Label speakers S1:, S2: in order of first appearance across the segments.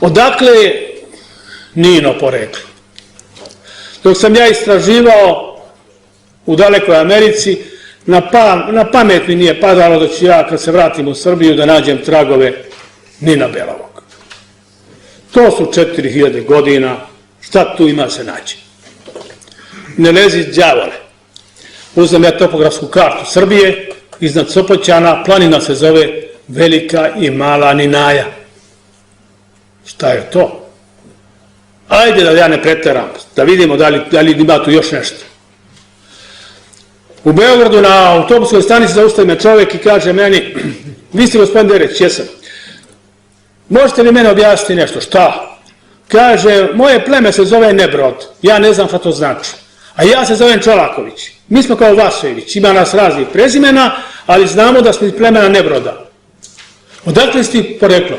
S1: Odakle je Nino poreklo? Dok sam ja istraživao u dalekoj Americi, na pamet mi nije padalo da ću ja, kad se vratim u Srbiju, da nađem tragove Nina Belovog. To su 4000 godina, šta tu ima se naći? Ne lezi đavole. Uzmem ja topografsku kartu Srbije, iznad Sopoćana, planina se zove Velika i Mala Ninaja. Šta je to? Ajde da ja ne preteram, da vidimo da li ima tu još nešto. U Beogradu na autobuskoj stanici zaustavi me čovjek i kaže meni: vi ste gospodin Dereć? Jesam. Možete li mene objasniti nešto? Šta? Kaže, moje pleme se zove Nebrod, ja ne znam šta to znači. A ja se zovem Čolaković. Mi smo kao Vasojević, ima nas raznih prezimena, ali znamo da smo iz plemena Nebroda. Odakle ste poreklo?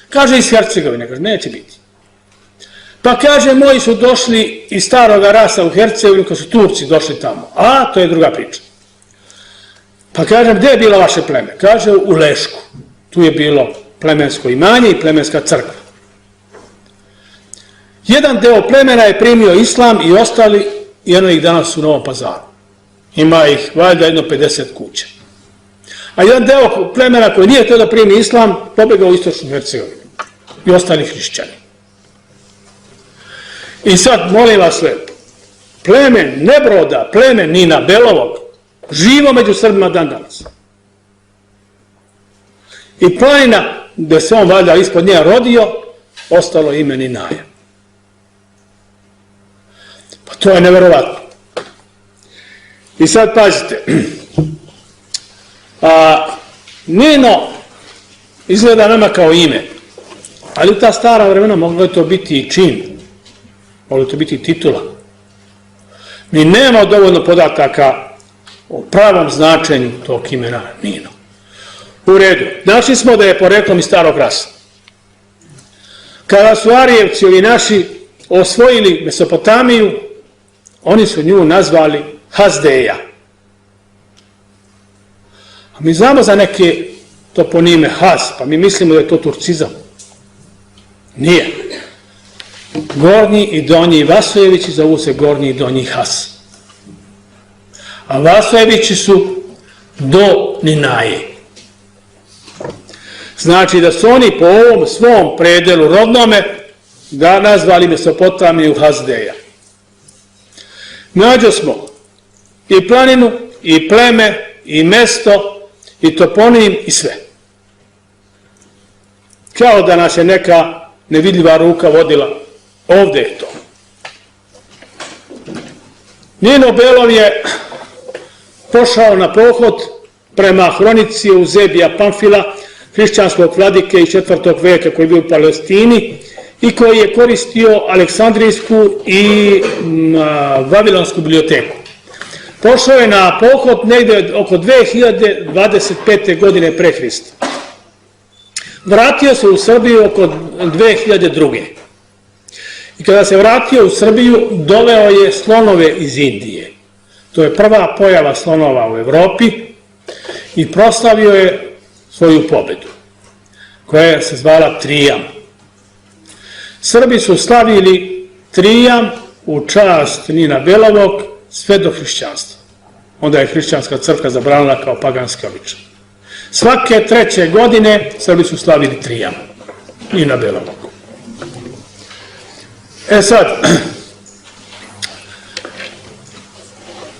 S1: Kaže, iz Hercegovine. Kaže, neće biti. Pa kaže, moji su došli iz staroga rasa u Hercegovinu, kad su Turci došli tamo. A, to je druga priča. Pa kaže, gdje je bilo vaše pleme? Kaže, u Lešku. Tu je bilo plemensko imanje i plemenska crkva. Jedan deo plemena je primio islam i ostali, i eno ih danas u Novom Pazaru. Ima ih valjda jedno 50 kuća. A jedan deo plemena koji nije htio da primi islam, pobegao u istočnu Hercegovinu. I ostali hrišćani. I sad, molim vas lepo, pleme Nebroda, pleme Nina Belovog, živo među Srbima dan danas. I planina, gde se on valjda ispod nje rodio, ostalo ime Ninaja. Pa to je neverovatno. I sad pazite, Nino izgleda nama kao ime, ali u ta stara vremena moglo je to biti i čin, moglo je to biti i titula. Mi nemamo dovoljno podataka o pravom značenju tog imena Nino. U redu, našli smo da je poreklom iz starog rasa. Kada su Arijevci ovi naši osvojili Mesopotamiju, oni su nju nazvali Hazdeja. A mi znamo za neke toponime Haz, pa mi mislimo da je to turcizam. Nije. Gornji i Donji Vasojevići zovu se Gornji i Donji Haz. A Vasojevići su do Ninaje. Znači da su oni po ovom svom predelu rodnome da nazvali Mesopotamiju Hazdeja. Nađo smo i planinu, i pleme, i mesto, i toponim, i sve. Kao da nas je neka nevidljiva ruka vodila. Ovde je to. Nino Belov je pošao na pohod prema hronici Euzebija Pamfila, hrišćanskog vladike iz 4. veka koji je bio u Palestini i koji je koristio Aleksandrijsku i Vavilonsku biblioteku. Pošao je na pohod negde oko 2025. godine pre Hrista. Vratio se u Srbiju oko 2002. I kada se vratio u Srbiju, doveo je slonove iz Indije. To je prva pojava slonova u Evropi i proslavio je svoju pobedu, koja se zvala Trijam. Srbi su slavili Trijam u čast Nina Belovog sve do hrišćanstva. Onda je hrišćanska crkva zabranila kao paganska običaj. Svake 3. godine Srbi su slavili Trijam Nina Belovog. E sad,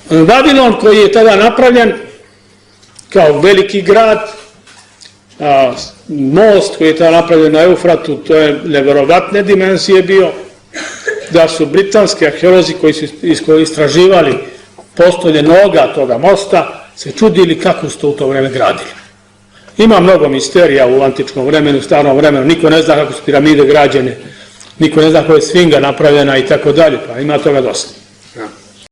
S1: Vavilon koji je tada napravljen kao veliki grad, most koji je tada napravljen na Eufratu, to je neverovatne dimenzije bio, da su britanski arheolozi koji su istraživali postolje noga toga mosta se čudili kako su to u to vreme gradili. Ima mnogo misterija u antičkom vremenu, u starom vremenu, niko ne zna kako su piramide građene, niko ne zna kako je Sfinga napravljena i tako dalje, pa ima toga dosta.